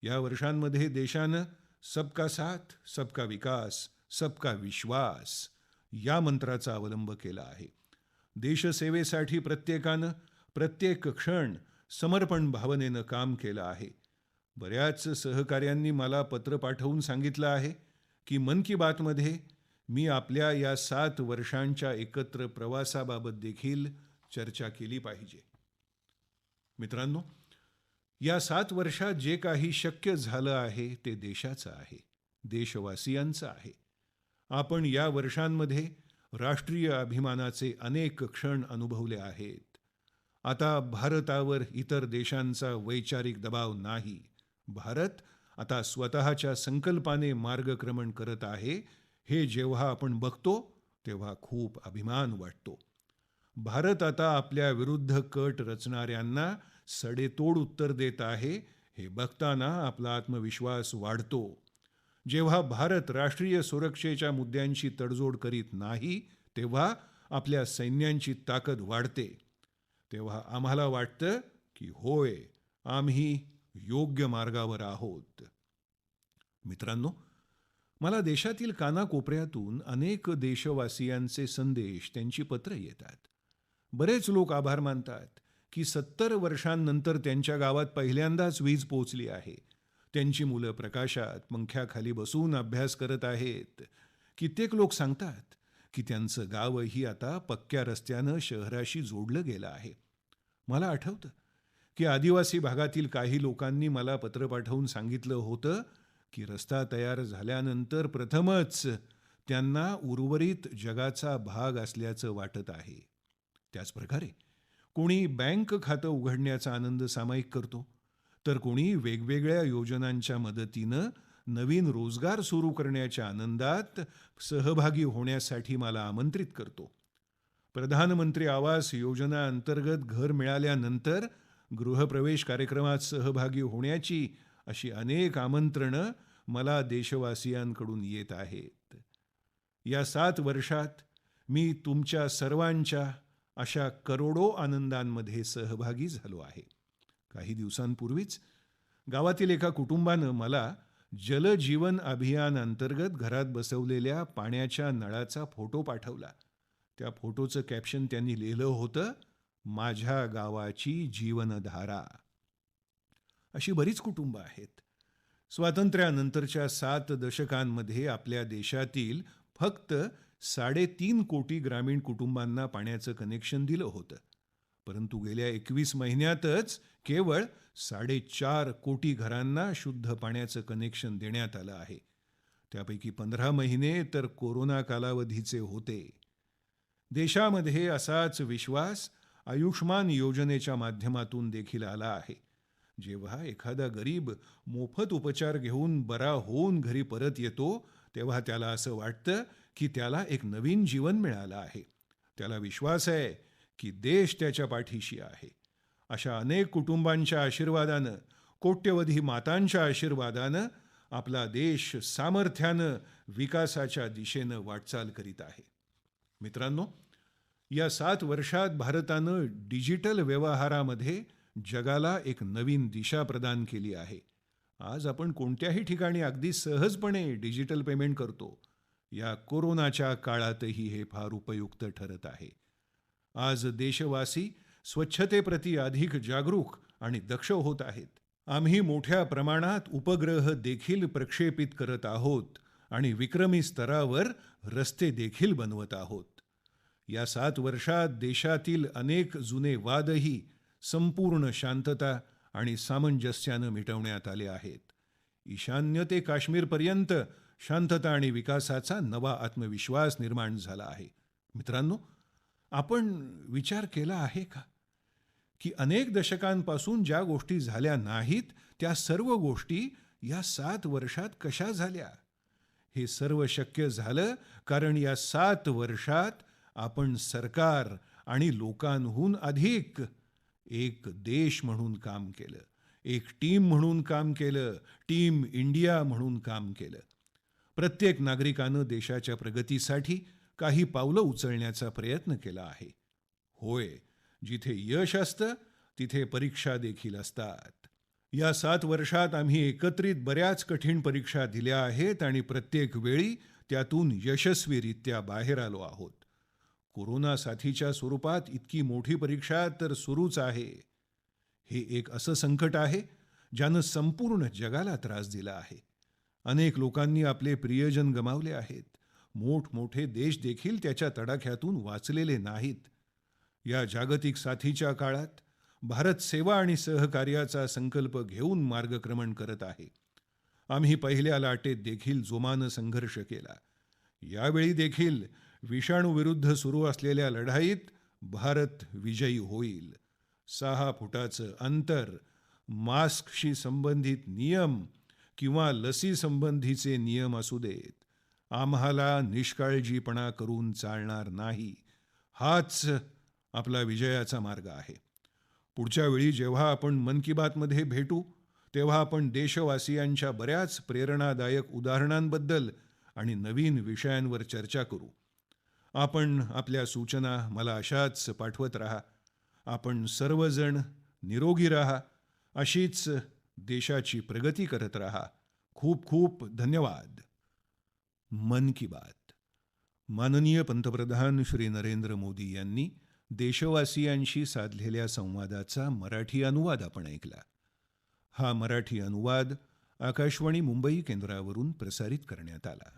या वर्षांमध्ये देशानं सबका साथ, सबका विकास, सबका विश्वास या मंत्राचा अवलंब केला आहे. देशसेवेसाठी प्रत्येकानं प्रत्येक क्षण समर्पण भावनेनं काम केलं आहे. बऱ्याच सहकाऱ्यांनी मला पत्र पाठवून सांगितलं आहे की मन की बातमध्ये मी आपल्या या 7 वर्षांच्या एकत्र प्रवासाबाबत देखील चर्चा केली पाहिजे. मित्रांनो, या 7 वर्षात जे काही शक्य झालं आहे ते देशाचं आहे, देशवासियांचं आहे. आपण या वर्षांमध्ये राष्ट्रीय अभिमानाचे अनेक क्षण अनुभवले आहेत. आता भारतावर इतर देशांचा वैचारिक दबाव नाही. भारत आता स्वतःच्या संकल्पाने मार्गक्रमण करत आहे. हे जेव्हा आपण बघतो तेव्हा खूप अभिमान वाटतो. भारत आता आपल्या विरुद्ध कट रचणाऱ्यांना सडेतोड उत्तर देत आहे. हे बघताना आपला आत्मविश्वास वाढतो. जेव्हा भारत राष्ट्रीय सुरक्षेच्या मुद्द्यांची तडजोड करीत नाही, तेव्हा आपल्या सैन्यांची ताकद वाढते. तेव्हा आम्हाला वाटतं की होय, आम्ही योग्य मार्गावर आहोत. मित्रांनो, मला देशातील कानाकोपऱ्यातून अनेक देशवासियांचे संदेश, त्यांची पत्र येतात. बरेच लोक आभार मानतात की 70 वर्षांनंतर त्यांच्या गावात पहिल्यांदाच वीज पोहोचली आहे. त्यांची मुलं प्रकाशात पंख्याखाली बसून अभ्यास करत आहेत. कित्येक लोक सांगतात की त्यांचं गावही आता पक्क्या रस्त्यानं शहराशी जोडलं गेलं आहे. मला आठवतं की आदिवासी भागातील काही लोकांनी मला पत्र पाठवून सांगितलं होतं की रस्ता तयार झाल्यानंतर प्रथमच त्यांना उर्वरित जगाचा भाग असल्याचं वाटत आहे. त्याचप्रकारे कोणी बँक खातं उघडण्याचा आनंद सामायिक करतो, तर कोणी वेगवेगळ्या योजनांच्या मदतीनं नवीन रोजगार सुरू करण्याच्या आनंदात सहभागी होण्यासाठी मला आमंत्रित करतो. प्रधानमंत्री आवास योजना अंतर्गत घर मिळाल्यानंतर गृहप्रवेश कार्यक्रमात सहभागी होण्याची अशी अनेक आमंत्रणं मला देशवासियांकडून येत आहेत. या 7 वर्षात मी तुमच्या सर्वांच्या अशा करोडो आनंदांमध्ये सहभागी झालो आहे. काही दिवसांपूर्वीच गावातील एका कुटुंबानं मला जल जीवन अभियान अंतर्गत घरात बसवलेल्या पाण्याच्या नळाचा फोटो पाठवला. त्या फोटोचं कॅप्शन त्यांनी लिहिलं होतं, माझ्या गावाची जीवनधारा. अशी बरीच कुटुंबं आहेत. स्वातंत्र्यानंतरच्या 7 दशकांमध्ये आपल्या देशातील फक्त 3.5 कोटी ग्रामीण कुटुंबांना पाण्याचं कनेक्शन दिलं होतं. परंतु गेल्या 21 महिन्यातच केवळ 4.5 कोटी घरांना शुद्ध पाण्याचं कनेक्शन देण्यात आलं आहे. त्यापैकी 15 महिने तर कोरोना कालावधीचे होते. देशामध्ये असाच विश्वास आयुष्मान योजनेच्या माध्यमातून देखील आला आहे. जेव्हा एखादा गरीब मोफत उपचार घेऊन बरा होऊन घरी परत येतो, तेव्हा त्याला असं वाटतं की त्याला एक नवीन जीवन मिळालं आहे. त्याला विश्वास आहे की देश त्याच्या पाठीशी आहे. अशा अनेक कुटुंबांच्या आशीर्वादानं, कोट्यवधी मातांच्या आशीर्वादानं आपला देश सामर्थ्यानं विकासाच्या दिशेनं वाटचाल करीत आहे. मित्रांनो, या 7 वर्षात भारतानं डिजिटल व्यवहारामध्ये जगाला एक नवीन दिशा प्रदान केली आहे. आज आपण कोणत्याही ठिकाणी अगदी सहजपणे डिजिटल पेमेंट करतो. या कोरोनाच्या काळातही हे फार उपयुक्त ठरत आहे. आज देशवासी स्वच्छतेप्रती अधिक जागरूक आणि दक्ष होत आहेत. आम्ही मोठ्या प्रमाणात उपग्रह देखील प्रक्षेपित करत आहोत आणि विक्रमी स्तरावर रस्ते देखील बनवत आहोत. या 7 वर्षात देशातील अनेक जुने वादही संपूर्ण शांतता आणि सामंजस्यानं मिटवण्यात आले आहेत. ईशान्य ते काश्मीरपर्यंत शांतता आणि विकासाचा नवा आत्मविश्वास निर्माण झाला आहे. मित्रांनो, आपण विचार केला आहे का की अनेक दशकांपासून ज्या गोष्टी झाल्या नाहीत त्या सर्व गोष्टी या 7 वर्षात कशा झाल्या? हे सर्व शक्य झालं कारण या 7 वर्षात आपण सरकार आणि लोकांहून अधिक एक देश म्हणून काम केलं, एक टीम म्हणून काम केलं, टीम इंडिया म्हणून काम केलं. प्रत्येक नागरिकानं देशाच्या प्रगतीसाठी काही पावलं उचलण्याचा प्रयत्न केला आहे. होय, जिथे यश असतं तिथे परीक्षा देखील असतात. या 7 वर्षात आम्ही एकत्रित बऱ्याच कठीण परीक्षा दिल्या आहेत आणि प्रत्येक वेळी त्यातून यशस्वीरित्या बाहेर आलो आहोत. कोरोना साथीच्या स्वरूपात इतकी मोठी परीक्षा तर सुरूच आहे. हे एक असं संकट आहे ज्यानं संपूर्ण जगाला त्रास दिला आहे. अनेक लोकांनी आपले प्रियजन गमावले आहेत. मोठमोठे देश देखील त्याच्या तडाख्यातून वाचलेले नाहीत. या जागतिक साथीच्या काळात भारत सेवा आणि सहकार्याचा संकल्प घेऊन मार्गक्रमण करत आहे. आम्ही पहिल्या लाटेत देखील जोमानं संघर्ष केला. यावेळी देखील विषाणूविरुद्ध सुरू असलेल्या लढाईत भारत विजयी होईल. 6 फुटाचं अंतर, मास्कशी संबंधित नियम किंवा लसी संबंधीचे नियम असू देत, आम्हाला निष्काळजीपणा करून चालणार नाही. हाच आपला विजयाचा मार्ग आहे. पुढच्या वेळी जेव्हा आपण मन की बातमध्ये भेटू तेव्हा आपण देशवासियांच्या बऱ्याच प्रेरणादायक उदाहरणांबद्दल आणि नवीन विषयांवर चर्चा करू. आपण आपल्या सूचना मला अशाच पाठवत राहा. आपण सर्वजण निरोगी राहा. अशीच देशाची प्रगती करत राहा. खूप खूप धन्यवाद. मन की बात. माननीय पंतप्रधान श्री नरेंद्र मोदी यांनी देशवासियांशी साधलेल्या संवादाचा मराठी अनुवाद आपण ऐकला. हा मराठी अनुवाद आकाशवाणी मुंबई केंद्रावरून प्रसारित करण्यात आला.